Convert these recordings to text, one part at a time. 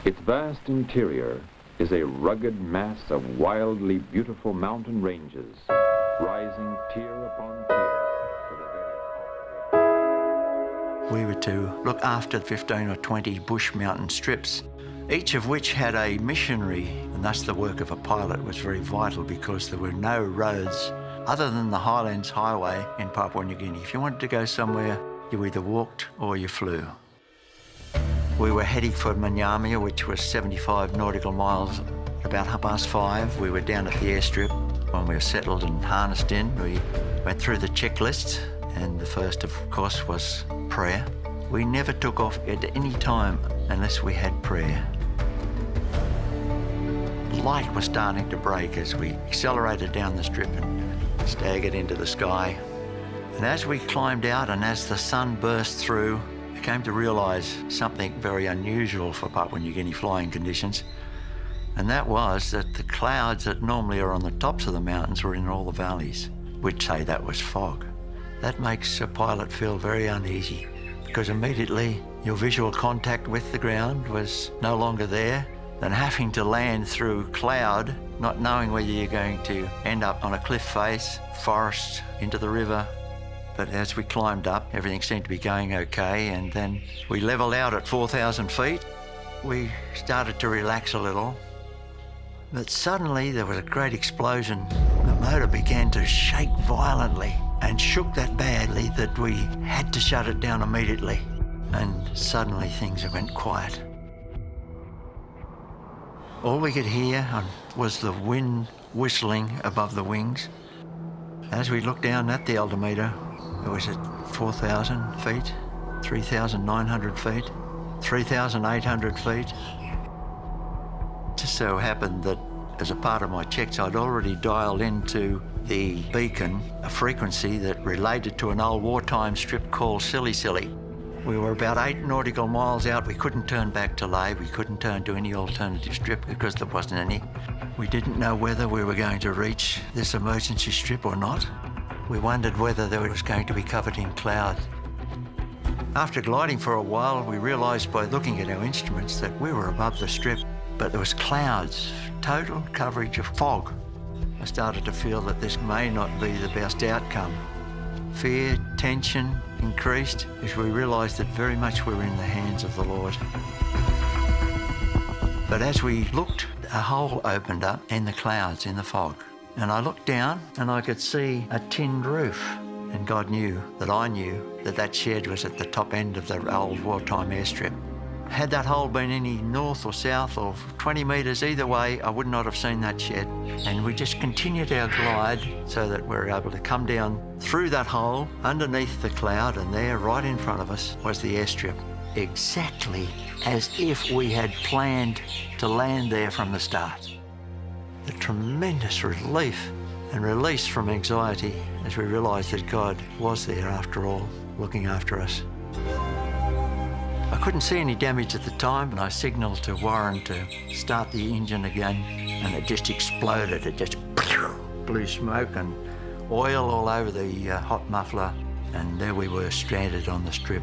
Its vast interior is a rugged mass of wildly beautiful mountain ranges, rising tier upon tier to the very top. We were to look after 15 or 20 bush mountain strips, each of which had a missionary, and thus the work of a pilot was very vital because there were no roads other than the Highlands Highway in Papua New Guinea. If you wanted to go somewhere, you either walked or you flew. We were heading for Manyamia, which was 75 nautical miles. About 5:30, we were down at the airstrip. When we were settled and harnessed in, we went through the checklist, and the first, of course, was prayer. We never took off at any time unless we had prayer. Light was starting to break as we accelerated down the strip and staggered into the sky. And as we climbed out and as the sun burst through, I came to realise something very unusual for Papua New Guinea flying conditions, and that was that the clouds that normally are on the tops of the mountains were in all the valleys. We'd say that was fog. That makes a pilot feel very uneasy because immediately your visual contact with the ground was no longer there, and having to land through cloud, not knowing whether you're going to end up on a cliff face, forest, into the river. But as we climbed up, everything seemed to be going okay, and then we levelled out at 4,000 feet. We started to relax a little, but suddenly there was a great explosion. The motor began to shake violently and shook that badly that we had to shut it down immediately. And suddenly things went quiet. All we could hear was the wind whistling above the wings. As we looked down at the altimeter, it was at 4,000 feet, 3,900 feet, 3,800 feet. It just so happened that as a part of my checks, I'd already dialed into the beacon a frequency that related to an old wartime strip called Silly Silly. We were about 8 nautical miles out. We couldn't turn back to Lae. We couldn't turn to any alternative strip because there wasn't any. We didn't know whether we were going to reach this emergency strip or not. We wondered whether there was going to be covered in cloud. After gliding for a while, we realised by looking at our instruments that we were above the strip, but there was clouds, total coverage of fog. I started to feel that this may not be the best outcome. Fear, tension increased as we realised that very much we were in the hands of the Lord. But as we looked, a hole opened up in the clouds, in the fog. And I looked down and I could see a tinned roof. And God knew that I knew that that shed was at the top end of the old wartime airstrip. Had that hole been any north or south or 20 metres either way, I would not have seen that shed. And we just continued our glide so that we were able to come down through that hole underneath the cloud, and there right in front of us was the airstrip. Exactly as if we had planned to land there from the start. The tremendous relief and release from anxiety as we realised that God was there after all, looking after us. I couldn't see any damage at the time, and I signalled to Warren to start the engine again, and it just exploded. It just blew smoke and oil all over the hot muffler, and there we were stranded on the strip.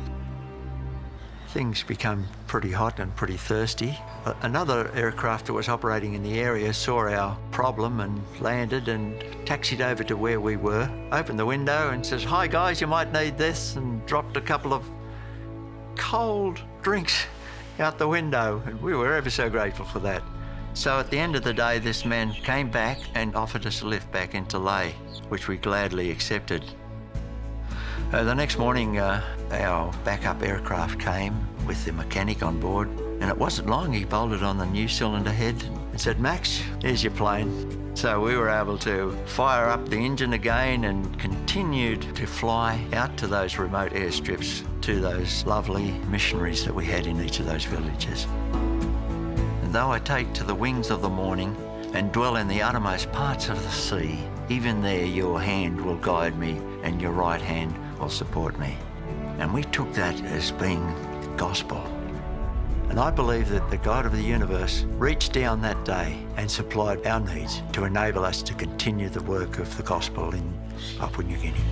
Things became pretty hot and pretty thirsty. Another aircraft that was operating in the area saw our problem and landed and taxied over to where we were, opened the window and says, "Hi guys, you might need this," and dropped a couple of cold drinks out the window, and we were ever so grateful for that. So at the end of the day, this man came back and offered us a lift back into Lae, which we gladly accepted. The next morning, our backup aircraft came with the mechanic on board, and it wasn't long he bolted on the new cylinder head and said, "Max, here's your plane." So we were able to fire up the engine again and continued to fly out to those remote airstrips, to those lovely missionaries that we had in each of those villages. And though I take to the wings of the morning and dwell in the uttermost parts of the sea, even there your hand will guide me and your right hand will support me. And we took that as being the gospel. And I believe that the God of the universe reached down that day and supplied our needs to enable us to continue the work of the gospel in Papua New Guinea.